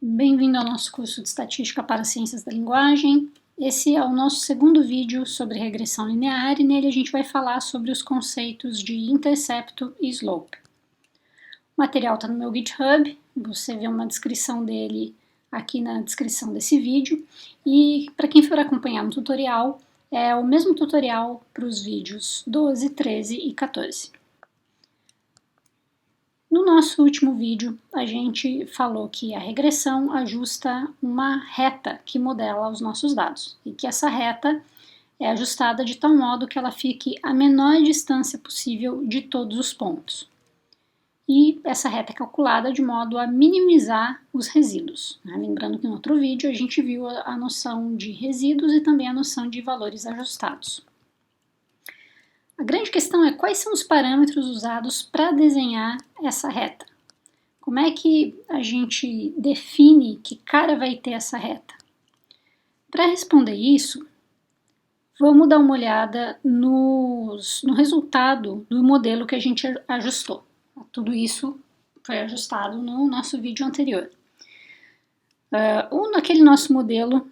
Bem-vindo ao nosso curso de Estatística para Ciências da Linguagem. Esse é o nosso segundo vídeo sobre regressão linear e nele a gente vai falar sobre os conceitos de intercepto e slope. O material está no meu GitHub, você vê uma descrição dele aqui na descrição desse vídeo. E para quem for acompanhar no tutorial, é o mesmo tutorial para os vídeos 12, 13 e 14. No nosso último vídeo, a gente falou que a regressão ajusta uma reta que modela os nossos dados e que essa reta é ajustada de tal modo que ela fique a menor distância possível de todos os pontos. E essa reta é calculada de modo a minimizar os resíduos. Lembrando que no outro vídeo a gente viu a noção de resíduos e também a noção de valores ajustados. A grande questão é quais são os parâmetros usados para desenhar essa reta. Como é que a gente define que cara vai ter essa reta? Para responder isso, vamos dar uma olhada no resultado do modelo que a gente ajustou. Tudo isso foi ajustado no nosso vídeo anterior. Naquele nosso modelo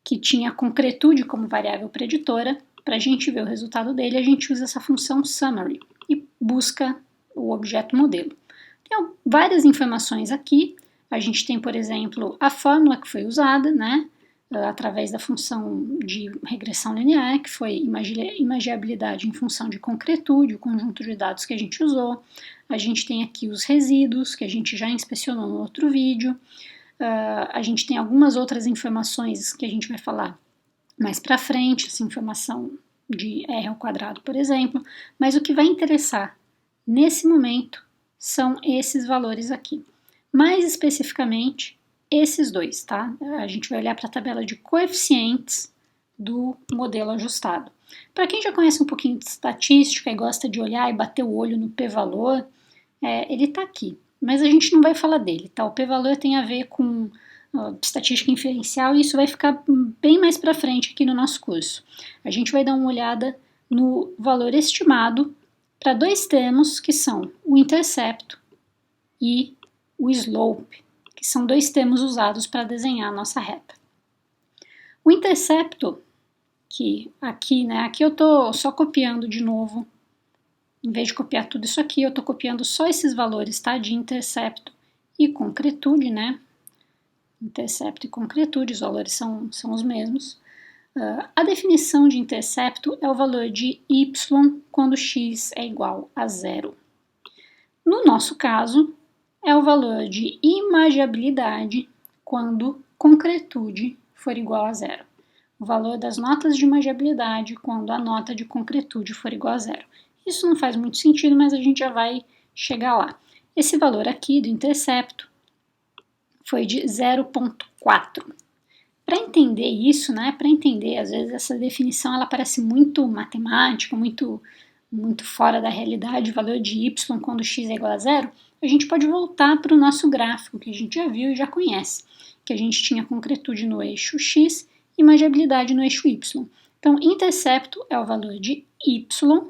que tinha concretude como variável preditora, para a gente ver o resultado dele, a gente usa essa função summary e busca o objeto modelo. Tem várias informações aqui. A gente tem, por exemplo, a fórmula que foi usada, através da função de regressão linear, que foi imagiabilidade em função de concretude, o conjunto de dados que a gente usou. A gente tem aqui os resíduos, que a gente já inspecionou no outro vídeo. A gente tem algumas outras informações que a gente vai falar mais para frente, essa informação de R ao quadrado, por exemplo, mas o que vai interessar nesse momento são esses valores aqui. Mais especificamente, esses dois, tá? A gente vai olhar para a tabela de coeficientes do modelo ajustado. Para quem já conhece um pouquinho de estatística e gosta de olhar e bater o olho no p-valor, ele está aqui, mas a gente não vai falar dele, tá? O p-valor tem a ver com estatística inferencial e isso vai ficar bem mais para frente aqui no nosso curso. A gente vai dar uma olhada no valor estimado para dois termos que são o intercepto e o slope, que são dois termos usados para desenhar a nossa reta. O intercepto, que aqui eu estou só copiando de novo, em vez de copiar tudo isso aqui, eu estou copiando só esses valores, tá? De intercepto e concretude, Intercepto e concretude, os valores são os mesmos. A definição de intercepto é o valor de y quando x é igual a zero. No nosso caso, é o valor de imagiabilidade quando concretude for igual a zero. O valor das notas de imagiabilidade quando a nota de concretude for igual a zero. Isso não faz muito sentido, mas a gente já vai chegar lá. Esse valor aqui do intercepto foi de 0,4. Para entender isso, para entender, às vezes essa definição ela parece muito matemática, muito fora da realidade, o valor de y quando x é igual a zero, a gente pode voltar para o nosso gráfico, que a gente já viu e já conhece, que a gente tinha concretude no eixo x e imagiabilidade no eixo y. Então, intercepto é o valor de y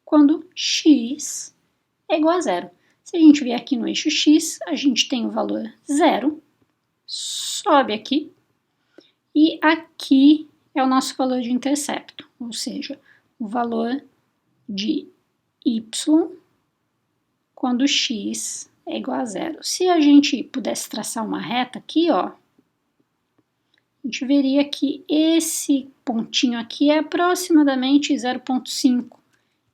quando x é igual a zero. Se a gente vier aqui no eixo x, a gente tem o valor 0, sobe aqui, e aqui é o nosso valor de intercepto, ou seja, o valor de y quando x é igual a zero. Se a gente pudesse traçar uma reta aqui, a gente veria que esse pontinho aqui é aproximadamente 0,5,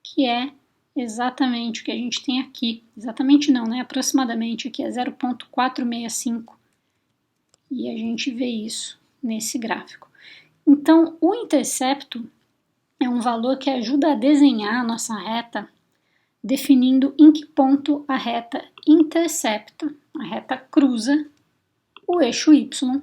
que é exatamente o que a gente tem aqui. Exatamente não, aproximadamente aqui é 0,465. E a gente vê isso nesse gráfico. Então, o intercepto é um valor que ajuda a desenhar a nossa reta, definindo em que ponto a reta intercepta, a reta cruza o eixo y,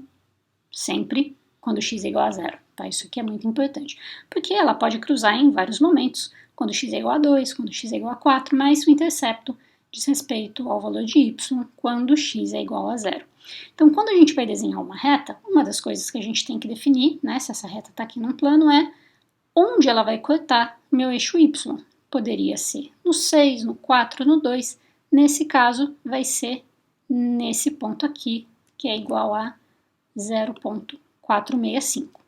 sempre quando x é igual a zero. Tá? Isso aqui é muito importante, porque ela pode cruzar em vários momentos, quando x é igual a 2, quando x é igual a 4, mas o intercepto diz respeito ao valor de y quando x é igual a zero. Então, quando a gente vai desenhar uma reta, uma das coisas que a gente tem que definir, se essa reta está aqui num plano, é onde ela vai cortar o meu eixo y. Poderia ser no 6, no 4, no 2. Nesse caso, vai ser nesse ponto aqui, que é igual a 0,465.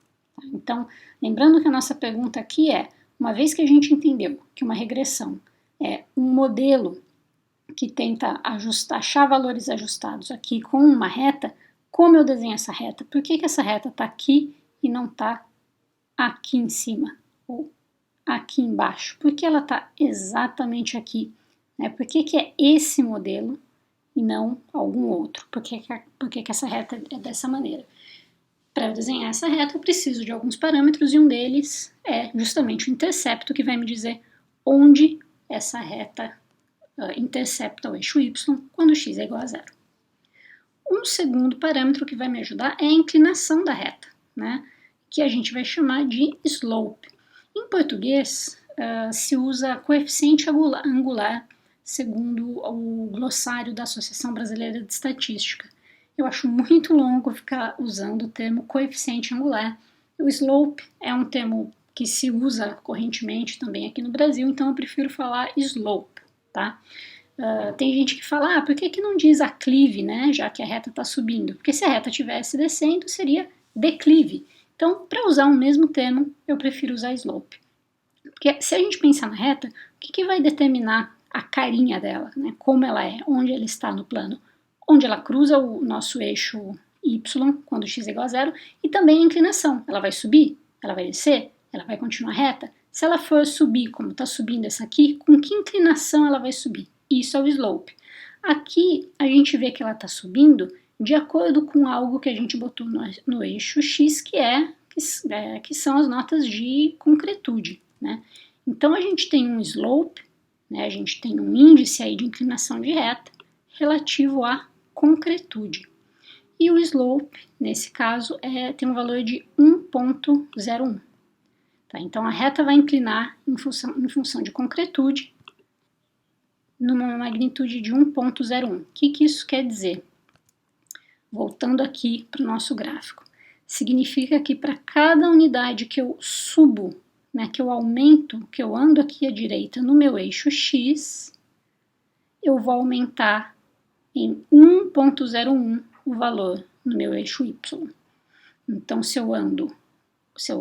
Então, lembrando que a nossa pergunta aqui é, uma vez que a gente entendeu que uma regressão é um modelo que tenta achar valores ajustados aqui com uma reta, como eu desenho essa reta? Por que essa reta está aqui e não está aqui em cima ou aqui embaixo? Por que ela está exatamente aqui? Por que é esse modelo e não algum outro? Por que essa reta é dessa maneira? Para eu desenhar essa reta, eu preciso de alguns parâmetros e um deles é justamente o intercepto, que vai me dizer onde essa reta intercepta o eixo y quando x é igual a zero. Um segundo parâmetro que vai me ajudar é a inclinação da reta, que a gente vai chamar de slope. Em português, se usa coeficiente angular, segundo o glossário da Associação Brasileira de Estatística. Eu acho muito longo ficar usando o termo coeficiente angular. O slope é um termo que se usa correntemente também aqui no Brasil, então eu prefiro falar slope, tá? Tem gente que fala, por que não diz aclive, já que a reta está subindo? Porque se a reta estivesse descendo, seria declive. Então, para usar o mesmo termo, eu prefiro usar slope. Porque se a gente pensar na reta, o que vai determinar a carinha dela, como ela é, onde ela está no plano? Onde ela cruza o nosso eixo y, quando x é igual a zero, e também a inclinação. Ela vai subir? Ela vai descer? Ela vai continuar reta? Se ela for subir, como está subindo essa aqui, com que inclinação ela vai subir? Isso é o slope. Aqui a gente vê que ela está subindo de acordo com algo que a gente botou no eixo x, que são as notas de concretude. Então a gente tem um slope, a gente tem um índice aí de inclinação de reta relativo à concretude. E o slope, nesse caso, tem um valor de 1,01. Então a reta vai inclinar em função de concretude numa magnitude de 1,01. O que isso quer dizer? Voltando aqui para o nosso gráfico. Significa que para cada unidade que eu subo, que eu aumento, que eu ando aqui à direita no meu eixo x, eu vou aumentar em 1,01 o valor no meu eixo y. Então, se eu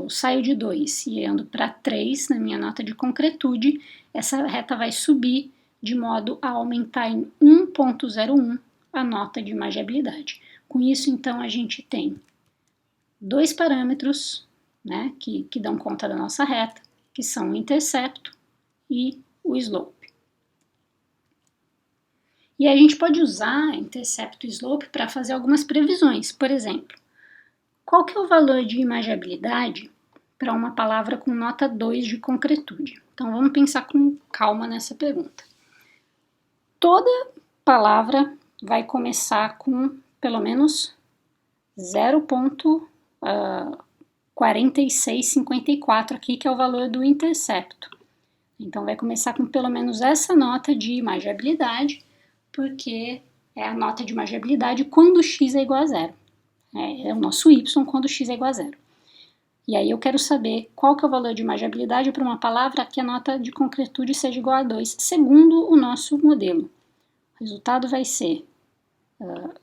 saio de 2 e ando para 3 na minha nota de concretude, essa reta vai subir de modo a aumentar em 1,01 a nota de magiabilidade. Com isso, então, a gente tem dois parâmetros que dão conta da nossa reta, que são o intercepto e o slope. E a gente pode usar intercepto e slope para fazer algumas previsões. Por exemplo, qual que é o valor de magiabilidade para uma palavra com nota 2 de concretude? Então, vamos pensar com calma nessa pergunta. Toda palavra vai começar com pelo menos 0,4654 aqui, que é o valor do intercepto. Então, vai começar com pelo menos essa nota de magiabilidade, porque é a nota de magiabilidade quando x é igual a zero. É o nosso y quando x é igual a zero. E aí eu quero saber qual que é o valor de magiabilidade para uma palavra que a nota de concretude seja igual a 2, segundo o nosso modelo. O resultado vai ser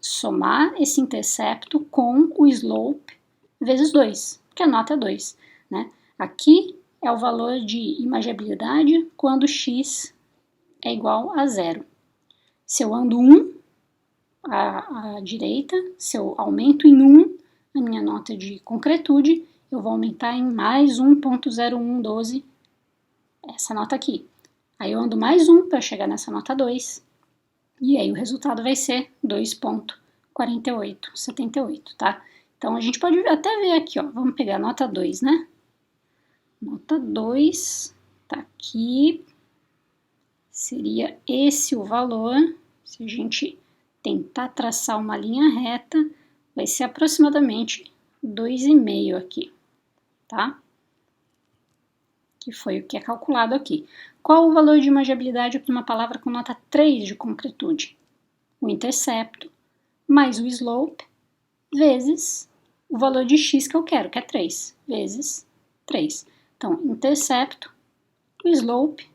somar esse intercepto com o slope vezes 2, porque a nota é 2. Aqui é o valor de imagiabilidade quando x é igual a 0. Se eu ando 1 à direita, se eu aumento em 1 a minha nota de concretude, eu vou aumentar em mais 1,0112 essa nota aqui. Aí eu ando mais 1 para chegar nessa nota 2, e aí o resultado vai ser 2,4878, tá? Então a gente pode até ver aqui, vamos pegar a nota 2, Nota 2 tá aqui, seria esse o valor. Se a gente tentar traçar uma linha reta, vai ser aproximadamente 2,5 aqui, tá? Que foi o que é calculado aqui. Qual o valor de magiabilidade para uma palavra com nota 3 de concretude? O intercepto mais o slope vezes o valor de x que eu quero, que é 3, vezes 3. Então, intercepto, o slope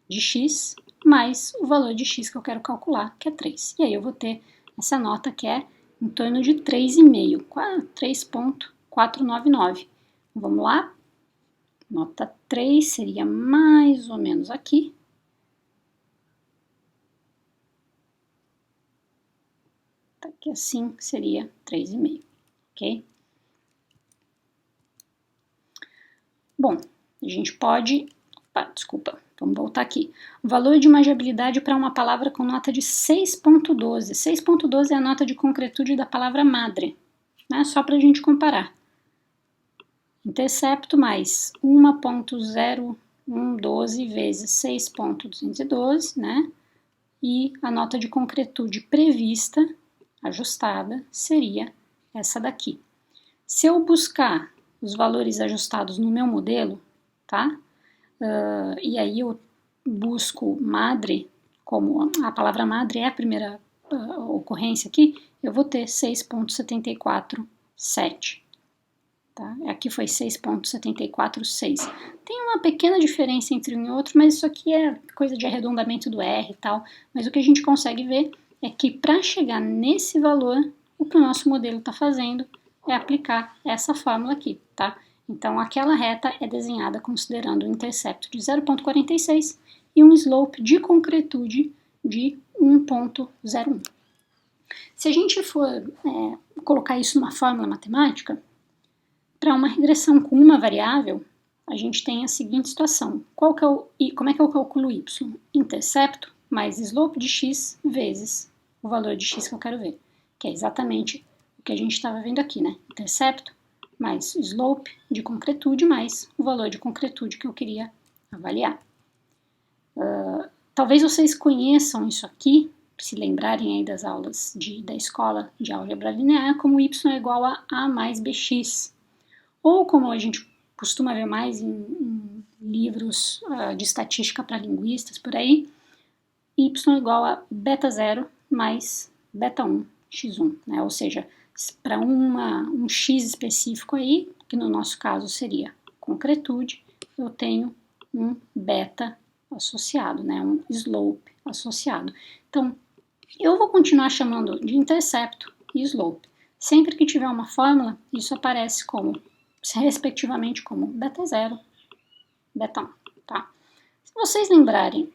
de x, mais o valor de x que eu quero calcular, que é 3. E aí eu vou ter essa nota que é em torno de 3,5, 3,499. Vamos lá? Nota 3 seria mais ou menos aqui. Tá aqui assim, seria 3,5, ok? Bom, a gente pode... desculpa, vamos voltar aqui. O valor de magiabilidade para uma palavra com nota de 6,12. 6,12 é a nota de concretude da palavra madre, né? Só para a gente comparar. Intercepto mais 1,0112 vezes 6,212, né? E a nota de concretude prevista, ajustada, seria essa daqui. Se eu buscar os valores ajustados no meu modelo, tá? E aí eu busco madre, como a palavra madre é a primeira ocorrência aqui, eu vou ter 6,747. Tá? Aqui foi 6,746. Tem uma pequena diferença entre um e outro, mas isso aqui é coisa de arredondamento do R e tal. Mas o que a gente consegue ver é que para chegar nesse valor, o que o nosso modelo está fazendo é aplicar essa fórmula aqui, tá? Então aquela reta é desenhada considerando um intercepto de 0,46 e um slope de concretude de 1,01. Se a gente for colocar isso numa fórmula matemática, para uma regressão com uma variável, a gente tem a seguinte situação. Como é que eu calculo y? Intercepto mais slope de x vezes o valor de x que eu quero ver, que é exatamente o que a gente estava vendo aqui, né? Intercepto mais slope de concretude mais o valor de concretude que eu queria avaliar. Talvez vocês conheçam isso aqui, se lembrarem aí das aulas da escola de álgebra linear, como y é igual a a mais bx. Ou como a gente costuma ver mais em livros de estatística para linguistas, por aí, y igual a beta 0 mais beta 1 x1, né? Ou seja, para um x específico aí, que no nosso caso seria concretude, eu tenho um beta associado, né? Um slope associado. Então, eu vou continuar chamando de intercepto e slope. Sempre que tiver uma fórmula, isso aparece como respectivamente como beta 0, beta 1, tá? Se vocês lembrarem,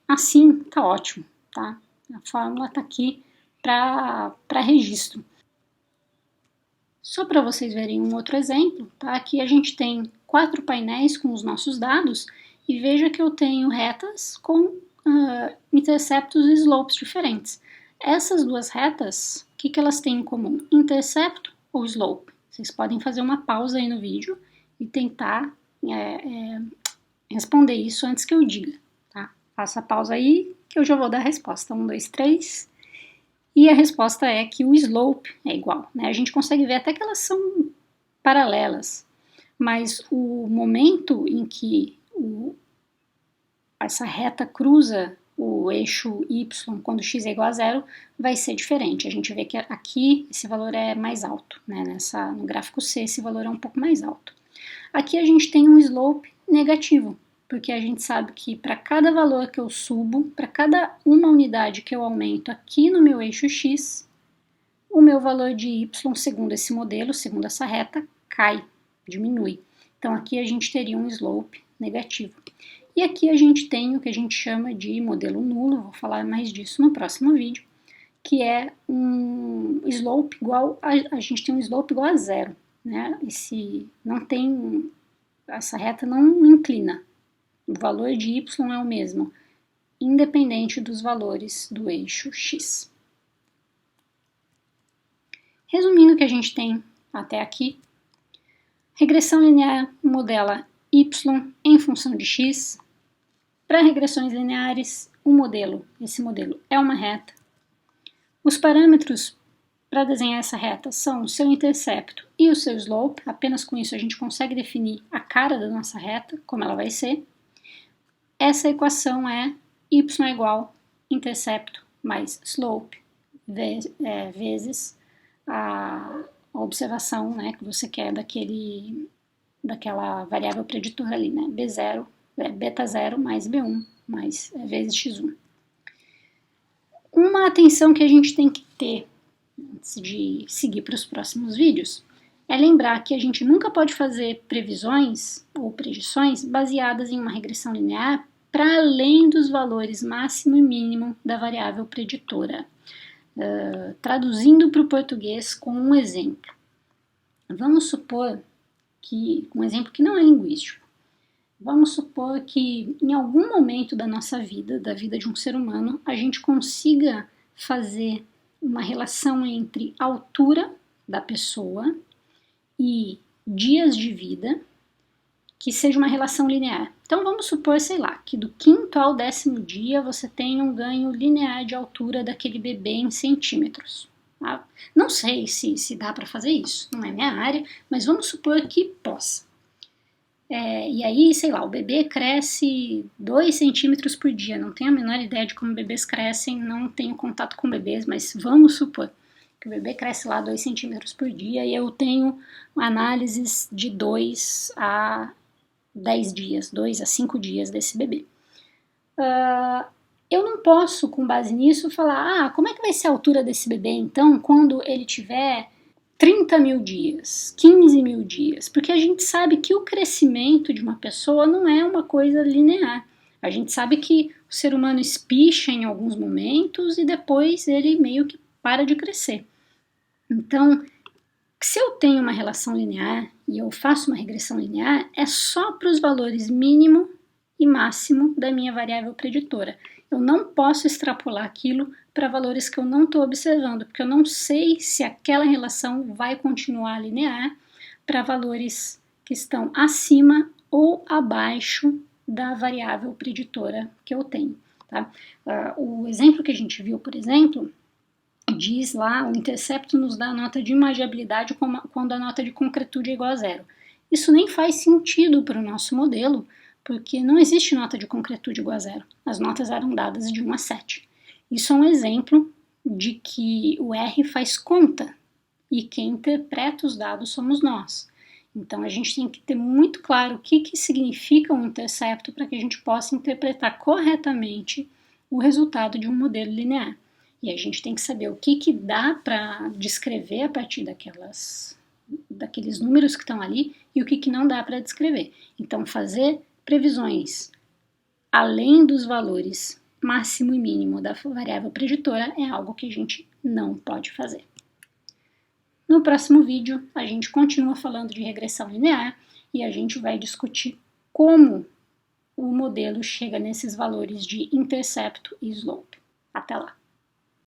assim tá ótimo, tá? A fórmula tá aqui para registro. Só para vocês verem um outro exemplo, tá? Aqui a gente tem 4 painéis com os nossos dados e veja que eu tenho retas com interceptos e slopes diferentes. Essas duas retas, o que elas têm em comum? Intercepto ou slope? Vocês podem fazer uma pausa aí no vídeo e tentar responder isso antes que eu diga, tá? Faça a pausa aí que eu já vou dar a resposta. 1, 2, 3. E a resposta é que o slope é igual, né? A gente consegue ver até que elas são paralelas, mas o momento em que essa reta cruza o eixo y quando x é igual a 0 vai ser diferente. A gente vê que aqui esse valor é mais alto, né? No gráfico C esse valor é um pouco mais alto. Aqui a gente tem um slope negativo, porque a gente sabe que para cada valor que eu subo, para cada uma unidade que eu aumento aqui no meu eixo x, o meu valor de y, segundo esse modelo, segundo essa reta, cai, diminui. Então aqui a gente teria um slope negativo. E aqui a gente tem o que a gente chama de modelo nulo, vou falar mais disso no próximo vídeo, que é um slope igual a gente tem um slope igual a 0, né? Essa reta não inclina. O valor de y é o mesmo, independente dos valores do eixo x. Resumindo o que a gente tem até aqui, regressão linear modela y em função de x. Para regressões lineares, esse modelo é uma reta. Os parâmetros para desenhar essa reta são o seu intercepto e o seu slope. Apenas com isso a gente consegue definir a cara da nossa reta, como ela vai ser. Essa equação é y é igual intercepto mais slope vezes a observação, né, que você quer daquela variável preditora ali, né, B0, beta 0 mais B1 mais vezes x1. Uma atenção que a gente tem que ter antes de seguir para os próximos vídeos, é lembrar que a gente nunca pode fazer previsões ou predições baseadas em uma regressão linear para além dos valores máximo e mínimo da variável preditora. Traduzindo para o português com um exemplo. Vamos supor que, um exemplo que não é linguístico, vamos supor que em algum momento da nossa vida, da vida de um ser humano, a gente consiga fazer uma relação entre a altura da pessoa e dias de vida que seja uma relação linear. Então vamos supor, sei lá, que do 5º ao 10º dia você tem um ganho linear de altura daquele bebê em centímetros. Tá? Não sei se dá para fazer isso, não é minha área, mas vamos supor que possa. E aí, sei lá, o bebê cresce 2 centímetros por dia. Não tenho a menor ideia de como bebês crescem, não tenho contato com bebês, mas vamos supor que o bebê cresce lá 2 centímetros por dia e eu tenho análises de 2 a 10 dias, 2 a 5 dias desse bebê. Eu não posso, com base nisso, falar, como é que vai ser a altura desse bebê, então, quando ele tiver 30 mil dias, 15 mil dias, porque a gente sabe que o crescimento de uma pessoa não é uma coisa linear. A gente sabe que o ser humano espicha em alguns momentos e depois ele meio que para de crescer. Então, se eu tenho uma relação linear e eu faço uma regressão linear, é só para os valores mínimo e máximo da minha variável preditora. Eu não posso extrapolar aquilo para valores que eu não estou observando, porque eu não sei se aquela relação vai continuar linear para valores que estão acima ou abaixo da variável preditora que eu tenho. Tá? O exemplo que a gente viu, por exemplo, diz lá, o intercepto nos dá a nota de imagiabilidade quando a nota de concretude é igual a 0. Isso nem faz sentido para o nosso modelo, porque não existe nota de concretude igual a 0. As notas eram dadas de 1 a 7. Isso é um exemplo de que o R faz conta e quem interpreta os dados somos nós. Então a gente tem que ter muito claro o que significa um intercepto para que a gente possa interpretar corretamente o resultado de um modelo linear. E a gente tem que saber o que dá para descrever a partir daqueles números que estão ali e o que não dá para descrever. Então, fazer previsões além dos valores máximo e mínimo da variável preditora é algo que a gente não pode fazer. No próximo vídeo, a gente continua falando de regressão linear e a gente vai discutir como o modelo chega nesses valores de intercepto e slope. Até lá!